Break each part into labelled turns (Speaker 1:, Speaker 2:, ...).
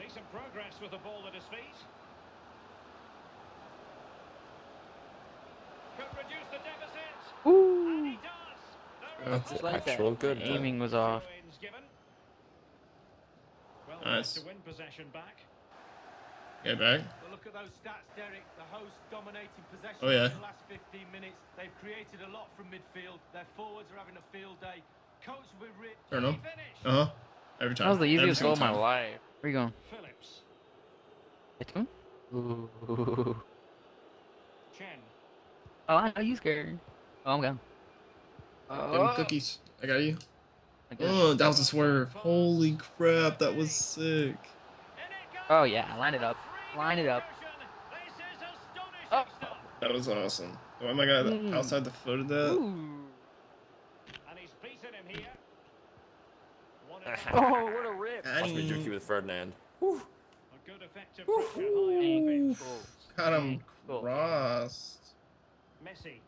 Speaker 1: Decent progress with the ball at his feet. Could reduce the deficit. And he
Speaker 2: Ooh.
Speaker 1: does.
Speaker 3: That's
Speaker 2: Just like that.
Speaker 3: actual
Speaker 2: My
Speaker 3: good.
Speaker 2: aiming was off.
Speaker 1: Throw-ins given. Well,
Speaker 4: Nice.
Speaker 1: to win possession back.
Speaker 4: Get back.
Speaker 5: Well, look at those stats, Derek. The host dominating possession
Speaker 4: Oh, yeah.
Speaker 5: in the last 15 minutes. They've created a lot from midfield. Their forwards are having a field day. Coach will be
Speaker 4: Turn on.
Speaker 5: finish.
Speaker 4: Every time.
Speaker 2: That was the
Speaker 4: Every
Speaker 2: easiest goal
Speaker 4: single
Speaker 2: of my
Speaker 4: time.
Speaker 2: life. Where you going?
Speaker 1: Phillips.
Speaker 2: Hit him? Ooh.
Speaker 1: Chen.
Speaker 2: Oh, I know you scared. Oh, I'm gone.
Speaker 4: Them cookies. I got you.
Speaker 2: I guess.
Speaker 4: Oh, that was a swerve. Holy crap, that was sick.
Speaker 1: In it goes.
Speaker 2: Oh, yeah. Line it up. Line it up.
Speaker 1: This is astonishing
Speaker 2: Oh.
Speaker 1: stuff.
Speaker 4: That was awesome. Why am I got outside the foot of that?
Speaker 2: Ooh.
Speaker 1: And he's beaten him here. One
Speaker 2: Oh, what a rip.
Speaker 3: Watch me juke you with Ferdinand.
Speaker 1: A good effective pressure high on the pitch.
Speaker 4: Got him
Speaker 2: Cool.
Speaker 4: crossed.
Speaker 1: Messi.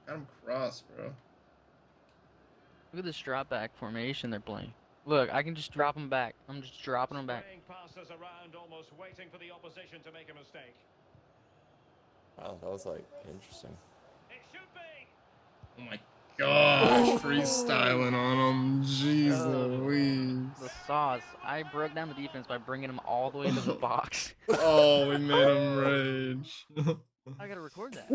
Speaker 4: Got him crossed, bro.
Speaker 2: Look at this drop back formation they're playing. Look, I can just drop them back. I'm just dropping them back.
Speaker 1: Spraying passes around, almost waiting for the opposition to make a mistake.
Speaker 3: Wow, that was like interesting.
Speaker 1: It should be.
Speaker 4: Oh my gosh, freestyling on him. Jeez Louise.
Speaker 2: The sauce. I broke down the defense by bringing them all the way into the box.
Speaker 4: Oh, we made him rage.
Speaker 2: I gotta record that.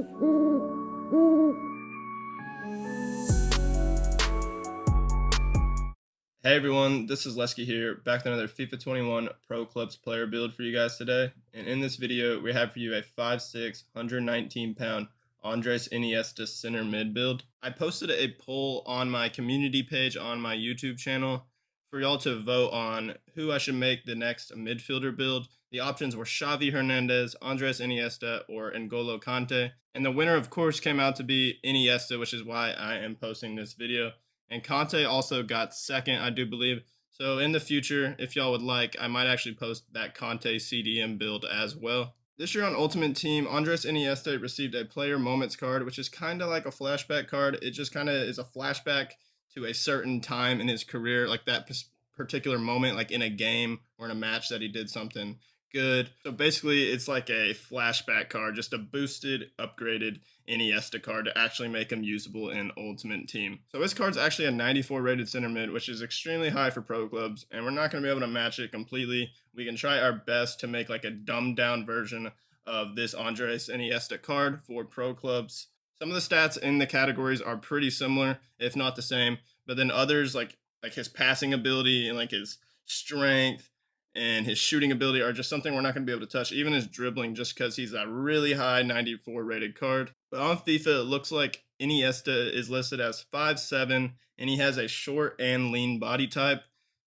Speaker 4: Hey everyone, this is Lesky here, back with another FIFA 21 Pro Clubs player build for you guys today. And in this video, we have for you a 5'6", 119-pound Andrés Iniesta center mid build. I posted a poll on my community page on my YouTube channel for y'all to vote on who I should make the next midfielder build. The options were Xavi Hernandez, Andrés Iniesta, or N'Golo Kante. And the winner, of course, came out to be Iniesta, which is why I am posting this video. And Kante also got second, I do believe. So in the future, if y'all would like, I might actually post that Kante CDM build as well. This year on Ultimate Team, Andrés Iniesta received a Player Moments card, which is kind of like a flashback card. It just kind of is a flashback to a certain time in his career, like that particular moment, like in a game or in a match that he did something good. So basically, it's like a flashback card, just a boosted, upgraded Iniesta card to actually make him usable in Ultimate Team. So this card's actually a 94 rated center mid, which is extremely high for pro clubs, and we're not going to be able to match it completely. We can try our best to make like a dumbed down version of this Andrés Iniesta card for pro clubs. Some of the stats in the categories are pretty similar, if not the same, but then others like his passing ability and like his strength and his shooting ability are just something we're not going to be able to touch, even his dribbling, just because he's a really high 94 rated card. But on FIFA, it looks like Iniesta is listed as 5'7", and he has a short and lean body type.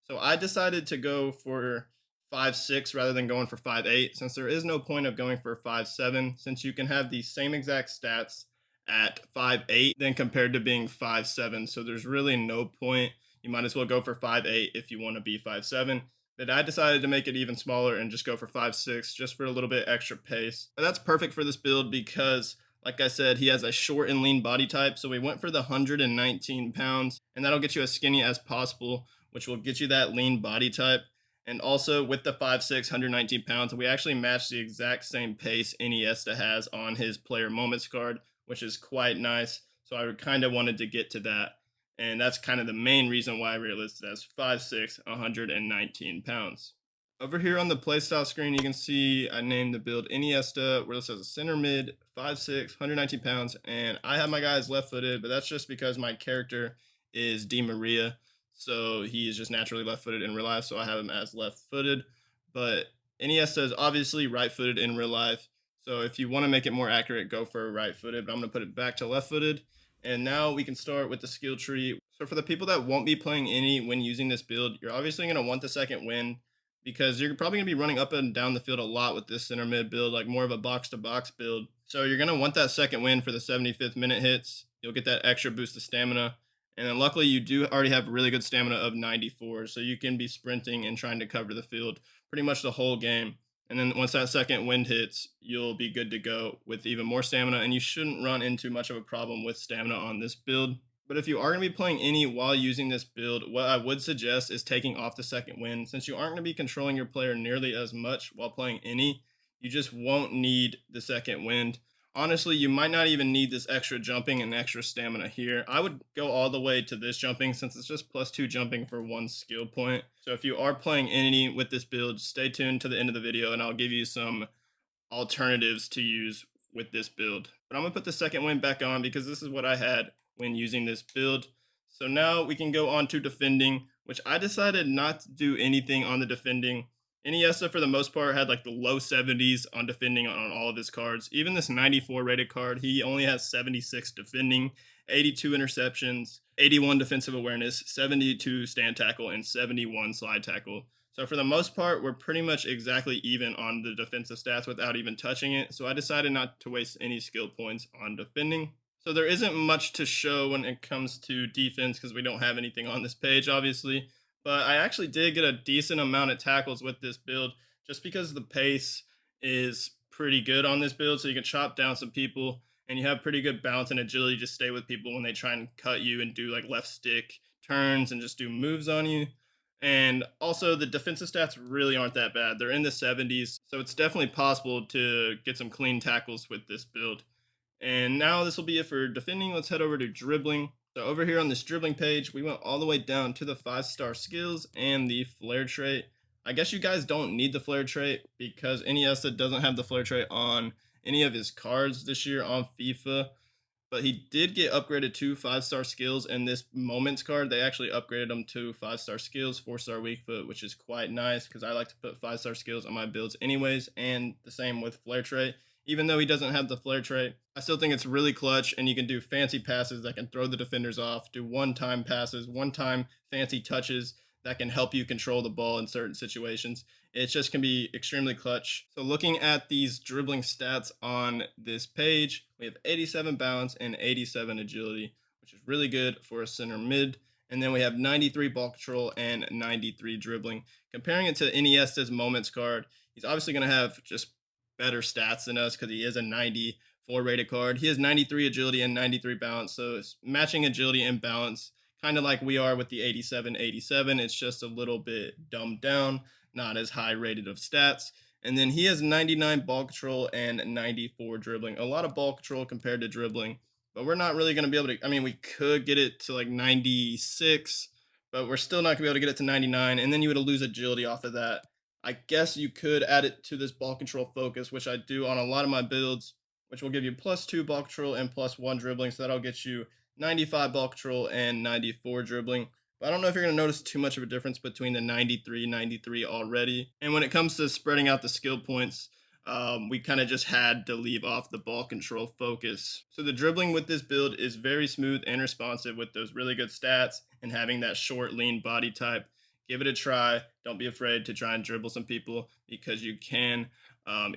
Speaker 4: So I decided to go for 5'6" rather than going for 5'8", since there is no point of going for 5'7", since you can have the same exact stats at 5'8" than compared to being 5'7". So there's really no point. You might as well go for 5'8" if you want to be 5'7". But I decided to make it even smaller and just go for 5'6", just for a little bit extra pace. But that's perfect for this build because, like I said, he has a short and lean body type. So we went for the 119 pounds, and that'll get you as skinny as possible, which will get you that lean body type. And also with the 5'6", 119 pounds, we actually match the exact same pace Iniesta has on his Player Moments card, which is quite nice. So I kind of wanted to get to that. And that's kind of the main reason why we're listed as 5'6", 119 pounds. Over here on the playstyle screen, you can see I named the build Iniesta. We're listed as a center mid, 5'6", 119 pounds. And I have my guys left-footed, but that's just because my character is Di Maria. So he is just naturally left-footed in real life, so I have him as left-footed. But Iniesta is obviously right-footed in real life. So if you want to make it more accurate, go for right-footed. But I'm going to put it back to left-footed. And now we can start with the skill tree. So for the people that won't be playing any when using this build, you're obviously going to want the second win because you're probably going to be running up and down the field a lot with this center mid build, like more of a box-to-box build. So you're going to want that second win for the 75th minute hits. You'll get that extra boost of stamina. And then luckily you do already have really good stamina of 94, so you can be sprinting and trying to cover the field pretty much the whole game. And then once that second wind hits, you'll be good to go with even more stamina, and you shouldn't run into much of a problem with stamina on this build. But if you are going to be playing any while using this build, what I would suggest is taking off the second wind. Since you aren't going to be controlling your player nearly as much while playing any, you just won't need the second wind. Honestly, you might not even need this extra jumping and extra stamina here. I would go all the way to this jumping since it's just +2 jumping for 1 skill point. So if you are playing any with this build, stay tuned to the end of the video and I'll give you some alternatives to use with this build. But I'm going to put the second wind back on because this is what I had when using this build. So now we can go on to defending, which I decided not to do anything on the defending. Iniesta, for the most part, had like the low 70s on defending on all of his cards. Even this 94 rated card, he only has 76 defending, 82 interceptions, 81 defensive awareness, 72 stand tackle, and 71 slide tackle. So for the most part, we're pretty much exactly even on the defensive stats without even touching it. So I decided not to waste any skill points on defending. So there isn't much to show when it comes to defense because we don't have anything on this page, obviously. But I actually did get a decent amount of tackles with this build just because the pace is pretty good on this build. So you can chop down some people and you have pretty good balance and agility to stay with people when they try and cut you and do like left stick turns and just do moves on you. And also the defensive stats really aren't that bad. They're in the 70s. So it's definitely possible to get some clean tackles with this build. And now this will be it for defending. Let's head over to dribbling. So over here on this dribbling page, we went all the way down to the 5-star skills and the flare trait. I guess you guys don't need the flare trait because Iniesta doesn't have the flare trait on any of his cards this year on FIFA. But he did get upgraded to 5-star skills, and this moments card, they actually upgraded him to 5-star skills, 4-star weak foot, which is quite nice because I like to put 5-star skills on my builds anyways, and the same with flare trait. Even though he doesn't have the flare trait, I still think it's really clutch, and you can do fancy passes that can throw the defenders off, do one-time passes, one-time fancy touches that can help you control the ball in certain situations. It just can be extremely clutch. So looking at these dribbling stats on this page, we have 87 balance and 87 agility, which is really good for a center mid. And then we have 93 ball control and 93 dribbling. Comparing it to Iniesta's moments card, he's obviously going to have just better stats than us because he is a 94 rated card. He has 93 agility and 93 balance, so it's matching agility and balance, kind of like we are with the 87. It's just a little bit dumbed down, not as high rated of stats. And then he has 99 ball control and 94 dribbling. A lot of ball control compared to dribbling, but we're not really going to be able to, I mean, we could get it to like 96, but we're still not going to be able to get it to 99. And then you would lose agility off of that. I guess you could add it to this ball control focus, which I do on a lot of my builds, which will give you +2 ball control and +1 dribbling. So that'll get you 95 ball control and 94 dribbling. But I don't know if you're going to notice too much of a difference between the 93 already. And when it comes to spreading out the skill points, we kind of just had to leave off the ball control focus. So the dribbling with this build is very smooth and responsive with those really good stats and having that short, lean body type. Give it a try. Don't be afraid to try and dribble some people because you can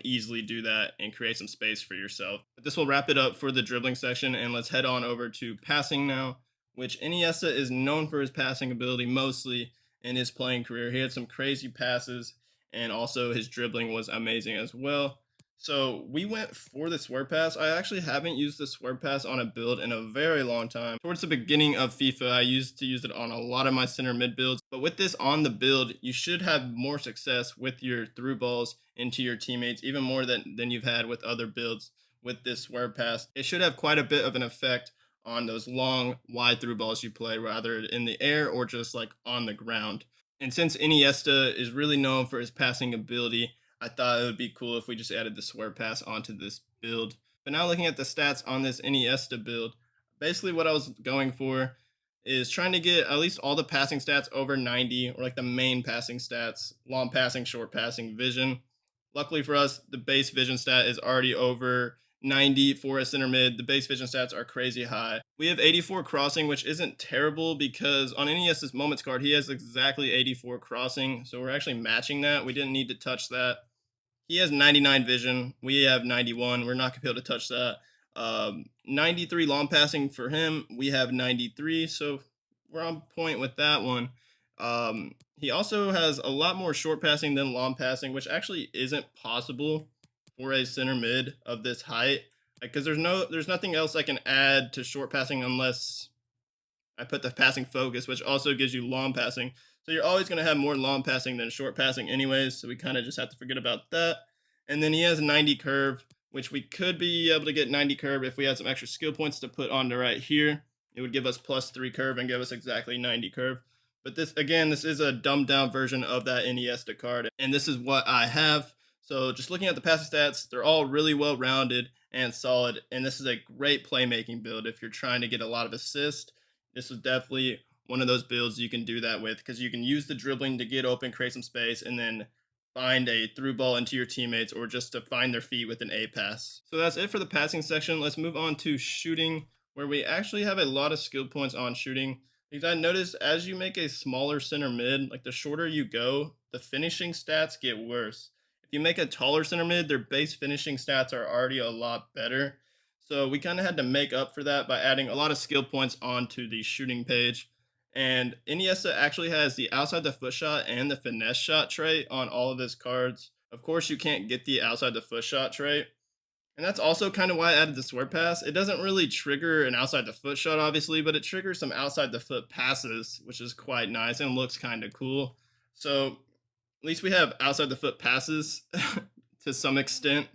Speaker 4: easily do that and create some space for yourself. But this will wrap it up for the dribbling section, and let's head on over to passing now, which Iniesta is known for his passing ability mostly in his playing career. He had some crazy passes, and also his dribbling was amazing as well. So we went for the swerve pass. I actually haven't used the swerve pass on a build in a very long time. Towards the beginning of FIFA, I used to use it on a lot of my center mid builds. But with this on the build, you should have more success with your through balls into your teammates, even more than you've had with other builds with this swerve pass. It should have quite a bit of an effect on those long, wide through balls you play, rather in the air or just like on the ground. And since Iniesta is really known for his passing ability, I thought it would be cool if we just added the swerve pass onto this build. But now looking at the stats on this Iniesta build, basically what I was going for is trying to get at least all the passing stats over 90, or like the main passing stats, long passing, short passing, vision. Luckily for us, the base vision stat is already over 90 for a center mid. The base vision stats are crazy high. We have 84 crossing, which isn't terrible because on Iniesta's moments card, he has exactly 84 crossing. So we're actually matching that. We didn't need to touch that. He has 99 vision. We have 91. We're not going to be able to touch that. 93 long passing for him. We have 93. So we're on point with that one. He also has a lot more short passing than long passing, which actually isn't possible for a center mid of this height, because there's nothing else I can add to short passing unless I put the passing focus, which also gives you long passing. So you're always going to have more long passing than short passing anyways, so we kind of just have to forget about that. And then he has 90 curve, which we could be able to get 90 curve if we had some extra skill points to put on to right here. It would give us +3 curve and give us exactly 90 curve. But this, again, this is a dumbed down version of that Iniesta card, and this is what I have. So just looking at the passing stats, they're all really well rounded and solid, and this is a great playmaking build if you're trying to get a lot of assists. This is definitely one of those builds you can do that with, because you can use the dribbling to get open, create some space, and then find a through ball into your teammates, or just to find their feet with an A pass. So that's it for the passing section. Let's move on to shooting, where we actually have a lot of skill points on shooting. Because I noticed as you make a smaller center mid, like the shorter you go, the finishing stats get worse. If you make a taller center mid, their base finishing stats are already a lot better. So we kind of had to make up for that by adding a lot of skill points onto the shooting page. And Iniesta actually has the outside the foot shot and the finesse shot trait on all of his cards. Of course, you can't get the outside the foot shot trait. And that's also kind of why I added the swerve pass. It doesn't really trigger an outside the foot shot, obviously, but it triggers some outside the foot passes, which is quite nice and looks kind of cool. So at least we have outside the foot passes to some extent.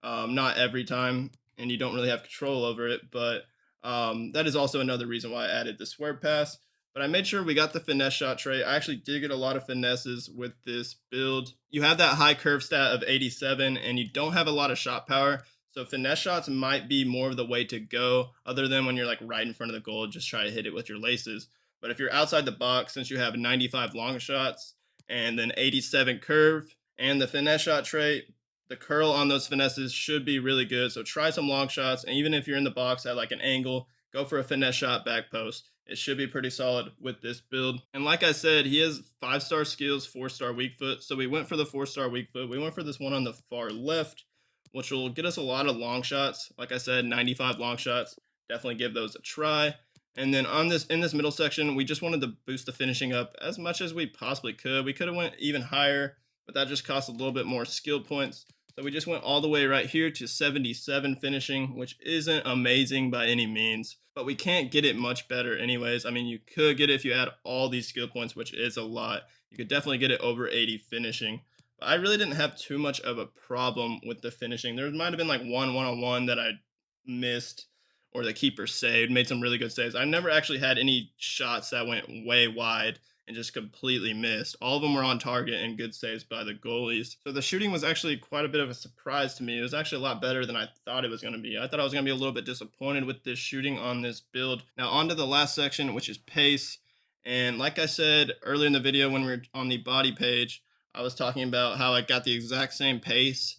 Speaker 4: Not every time, and you don't really have control over it, but that is also another reason why I added the swerve pass. But I made sure we got the finesse shot trait. I actually did get a lot of finesses with this build. You have that high curve stat of 87, and you don't have a lot of shot power. So finesse shots might be more of the way to go, other than when you're like right in front of the goal, just try to hit it with your laces. But if you're outside the box, since you have 95 long shots and then 87 curve and the finesse shot trait, the curl on those finesses should be really good. So try some long shots, and even if you're in the box at like an angle, go for a finesse shot back post. It should be pretty solid with this build. And like I said, he has 5-star skills, 4-star weak foot. So we went for the 4-star weak foot. We went for this one on the far left, which will get us a lot of long shots. Like I said, 95 long shots. Definitely give those a try. And then on this, in this middle section, we just wanted to boost the finishing up as much as we possibly could. We could have went even higher, but that just cost a little bit more skill points. So we just went all the way right here to 77 finishing, which isn't amazing by any means, but we can't get it much better anyways. I mean, you could get it if you add all these skill points, which is a lot. You could definitely get it over 80 finishing. But I really didn't have too much of a problem with the finishing. There might have been like one one-on-one that I missed, or the keeper saved, made some really good saves. I never actually had any shots that went way wide and just completely missed. All of them were on target and good saves by the goalies. So the shooting was actually quite a bit of a surprise to me. It was actually a lot better than I thought it was going to be. I thought I was going to be a little bit disappointed with this shooting on this build. Now on to the last section, which is pace. And like I said earlier in the video when we were on the body page, I was talking about how I got the exact same pace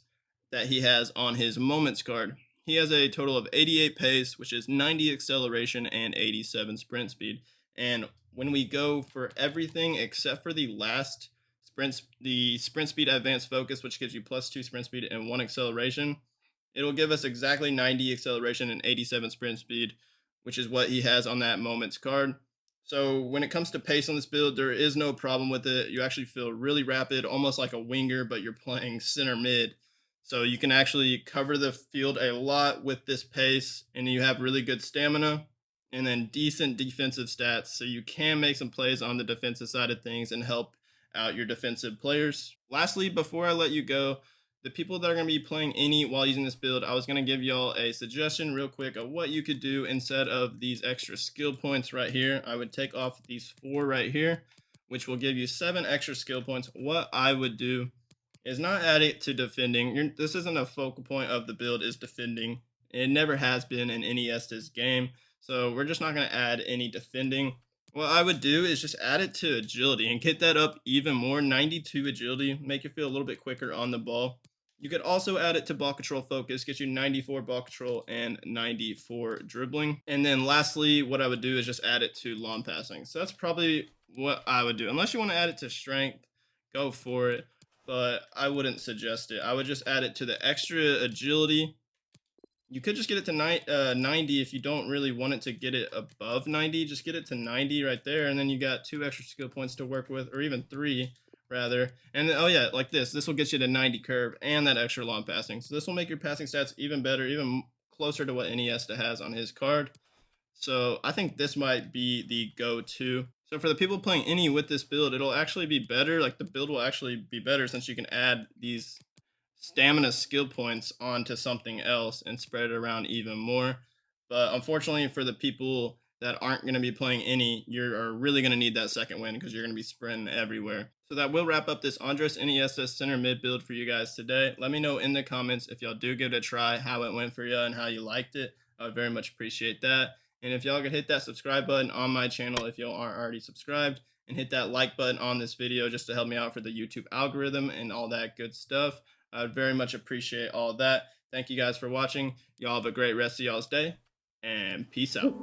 Speaker 4: that he has on his moments card. He has a total of 88 pace, which is 90 acceleration and 87 sprint speed. And when we go for everything except for the last sprint, the sprint speed advanced focus, which gives you +2 sprint speed and 1 acceleration, it'll give us exactly 90 acceleration and 87 sprint speed, which is what he has on that moments card. So when it comes to pace on this build, there is no problem with it. You actually feel really rapid, almost like a winger, but you're playing center mid. So you can actually cover the field a lot with this pace, and you have really good stamina and then decent defensive stats. So you can make some plays on the defensive side of things and help out your defensive players. Lastly, before I let you go, the people that are going to be playing Ini while using this build, I was going to give y'all a suggestion real quick of what you could do instead of these extra skill points right here. I would take off these 4 right here, which will give you 7 extra skill points. What I would do is not add it to defending. This isn't a focal point of the build, is defending. It never has been in Iniesta's game. So we're just not going to add any defending. What I would do is just add it to agility and get that up even more. 92 agility, make you feel a little bit quicker on the ball. You could also add it to ball control focus, get you 94 ball control and 94 dribbling. And then lastly, what I would do is just add it to long passing. So that's probably what I would do. Unless you want to add it to strength, go for it. But I wouldn't suggest it. I would just add it to the extra agility. You could just get it to 90 if you don't really want it to get it above 90. Just get it to 90 right there, and then you got 2 extra skill points to work with, or even 3 rather. And oh yeah, like this will get you to 90 curve and that extra long passing. So this will make your passing stats even better, even closer to what Iniesta has on his card. So I think this might be the go-to. So for the people playing any with this build, it'll actually be better. Like the build will actually be better since you can add these stamina skill points onto something else and spread it around even more. But unfortunately for the people that aren't going to be playing any, you're really going to need that second win because you're going to be sprinting everywhere. So that will wrap up this Andrés Iniesta center mid build for you guys today. Let me know in the comments if y'all do give it a try, how it went for you and how you liked it. I would very much appreciate that. And if y'all could hit that subscribe button on my channel if y'all aren't already subscribed, and hit that like button on this video just to help me out for the YouTube algorithm and all that good stuff. I would very much appreciate all that. Thank you guys for watching. Y'all have a great rest of y'all's day, and peace out.